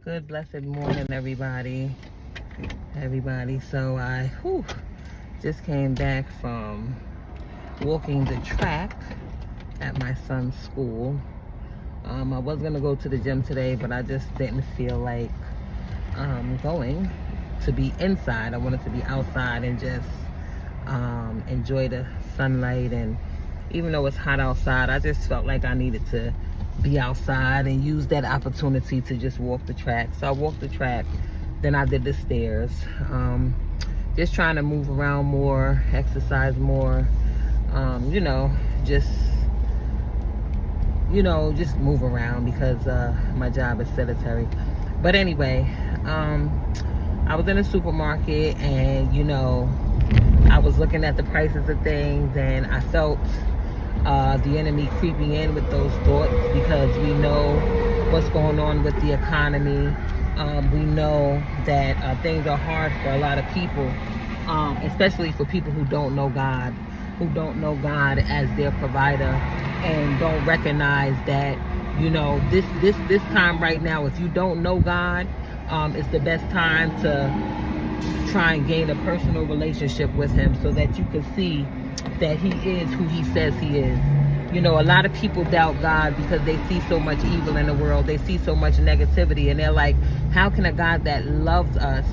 Good blessed morning, everybody. So I just came back from walking the track at my son's school. I was gonna go to the gym today, but I just didn't feel like going to be inside. I wanted to be outside and just enjoy the sunlight. And even though it's hot outside, I just felt like I needed to be outside and use that opportunity to just walk the track. So I walked the track, then I did the stairs. Just trying to move around more, exercise more, just move around because my job is sedentary. But anyway, I was in a supermarket and I was looking at the prices of things, and I felt the enemy creeping in with those thoughts, because we know what's going on with the economy. We know that things are hard for a lot of people, especially for people who don't know God, as their provider, and don't recognize that this time right now, if you don't know God, it's the best time to try and gain a personal relationship with him, so that you can see that he is who he says he is. A lot of people doubt God because they see so much evil in the world. They see so much negativity, and they're like, how can a God that loves us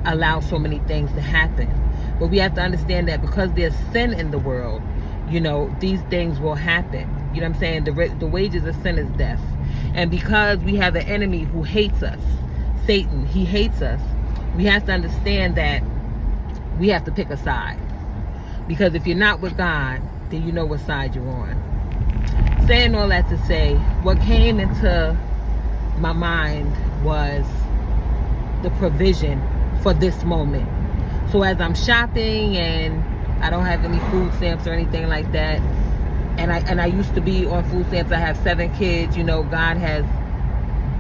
allow so many things to happen? But we have to understand that because there's sin in the world, these things will happen. You know what I'm saying? The wages of sin is death. And because we have an enemy who hates us, Satan, he hates us, we have to understand that we have to pick a side. Because if you're not with God, then you know what side you're on. Saying all that to say, what came into my mind was the provision for this moment. So as I'm shopping, and I don't have any food stamps or anything like that, and I used to be on food stamps. I have 7 kids. God has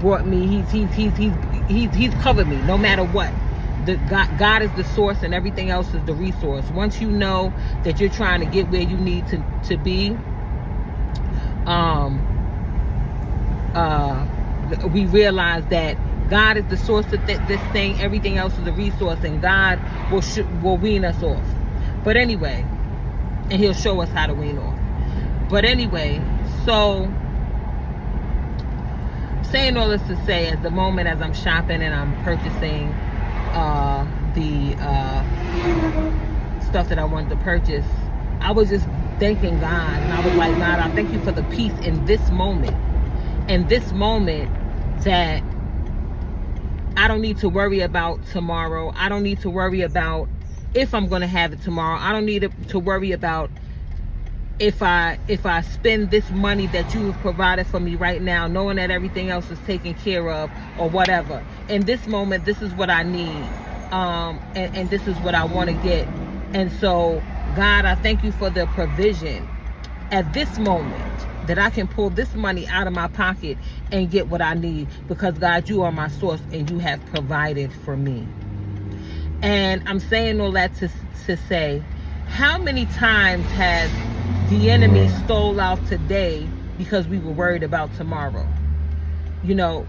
brought me. He's covered me no matter what. God is the source, and everything else is the resource. Once you know that you're trying to get where you need to be, we realize that God is the source of this thing. Everything else is the resource, and God will wean us off. But anyway, and he'll show us how to wean off. But anyway, so saying all this to say, as I'm shopping and I'm purchasing the stuff that I wanted to purchase, I was just thanking God, and I was like, God, I thank you for the peace in this moment. That I don't need to worry about tomorrow. I don't need to worry about if I'm going to have it tomorrow. I don't need to worry about if I spend this money that you have provided for me right now, knowing that everything else is taken care of or whatever. In this moment, this is what I need, and this is what I want to get. And so, God, I thank you for the provision at this moment, that I can pull this money out of my pocket and get what I need, because God, you are my source and you have provided for me. And I'm saying all that to say, how many times has the enemy stole out today because we were worried about tomorrow? We are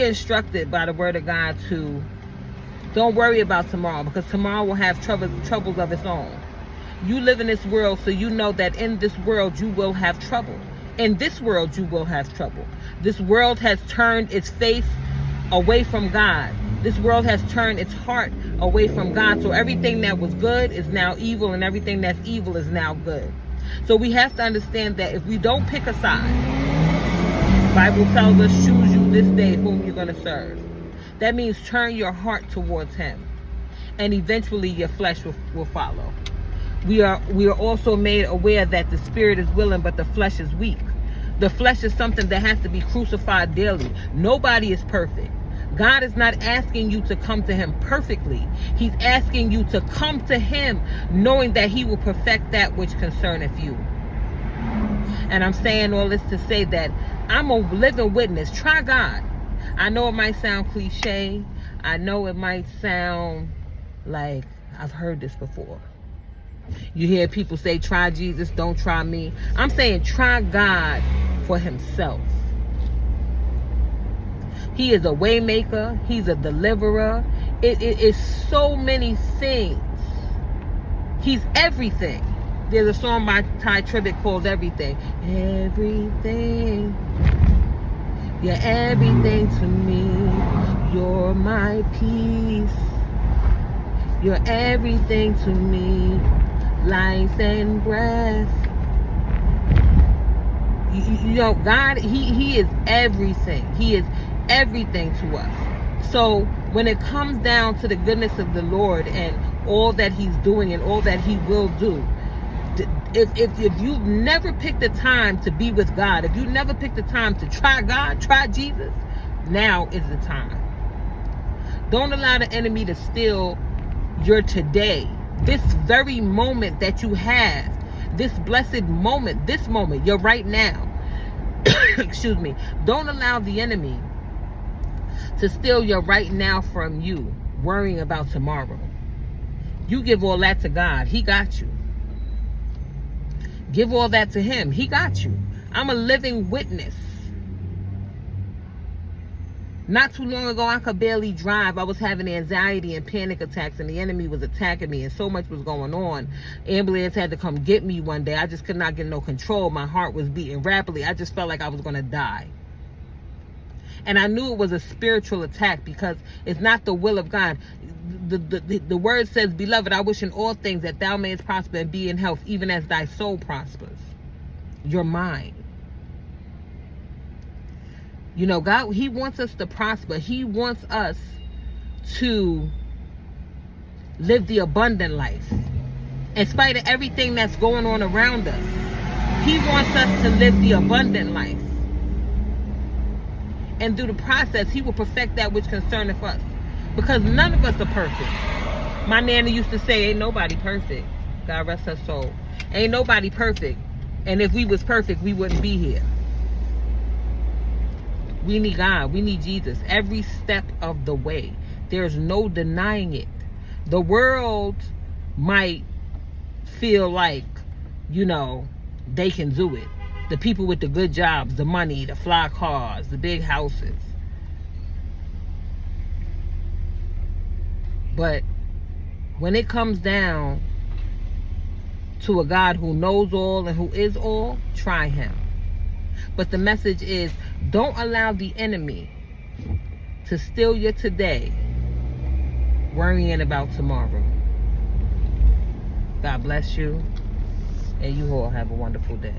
instructed by the word of God to don't worry about tomorrow, because tomorrow will have troubles of its own. You live in this world, so you know that in this world you will have trouble. In this world you will have trouble. This world has turned its face away from God. This world has turned its heart away from God. So everything that was good is now evil, and everything that's evil is now good. So we have to understand that if we don't pick a side, the Bible tells us, choose you this day whom you're going to serve. That means turn your heart towards him, and eventually your flesh will follow. We are also made aware that the spirit is willing, but the flesh is weak. The flesh is something that has to be crucified daily. Nobody is perfect. God is not asking you to come to him perfectly. He's asking you to come to him knowing that he will perfect that which concerneth you. And I'm saying all this to say that I'm a living witness. Try God. I know it might sound cliche. I know it might sound like I've heard this before. You hear people say, try Jesus, don't try me. I'm saying try God for himself. He is a way maker. He's a deliverer. It is so many things. He's everything. There's a song by Ty Tribbett called Everything. Everything. You're everything to me. You're my peace. You're everything to me. Life and breath. You know, God, He is everything. He is everything to us. So when it comes down to the goodness of the Lord and all that He's doing and all that He will do, if you've never picked the time to be with God, if you never picked the time to try God, try Jesus, now is the time. Don't allow the enemy to steal your today. This very moment that you have, this blessed moment, this moment, you're right now. Excuse me. Don't allow the enemy to steal your right now from you, worrying about tomorrow. You give all that to God. He got you. Give all that to Him. He got you. I'm a living witness. Not too long ago, I could barely drive. I was having anxiety and panic attacks, and the enemy was attacking me, and so much was going on. Ambulance had to come get me one day. I just could not get no control. My heart was beating rapidly. I just felt like I was going to die. And I knew it was a spiritual attack because it's not the will of God. The word says, "Beloved, I wish in all things that thou mayest prosper and be in health, even as thy soul prospers." Your mind. You know, God, He wants us to prosper. He wants us to live the abundant life. In spite of everything that's going on around us, He wants us to live the abundant life. And through the process, He will perfect that which concerneth us. Because none of us are perfect. My nana used to say, ain't nobody perfect. God rest her soul. Ain't nobody perfect. And if we was perfect, we wouldn't be here. We need God. We need Jesus every step of the way. There's no denying it. The world might feel like, you know, they can do it. The people with the good jobs, the money, the fly cars, the big houses. But when it comes down to a God who knows all and who is all, try Him. But the message is, don't allow the enemy to steal your today, worrying about tomorrow. God bless you, and you all have a wonderful day.